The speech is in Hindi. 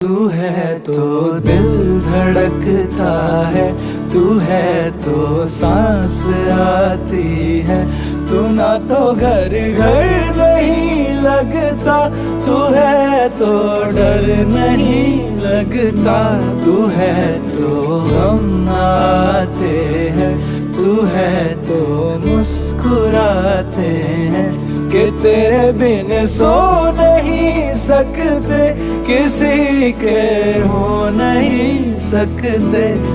तू है तो दिल धड़कता है, तू है तो सांस आती है, तू ना तो घर घर नहीं लगता, तू है तो डर नहीं लगता, तू है तो हम आते हैं, तू है तो मुस्कुराते हैं कि तेरे बिन सो नहीं सकते, किसी के हो नहीं सकते।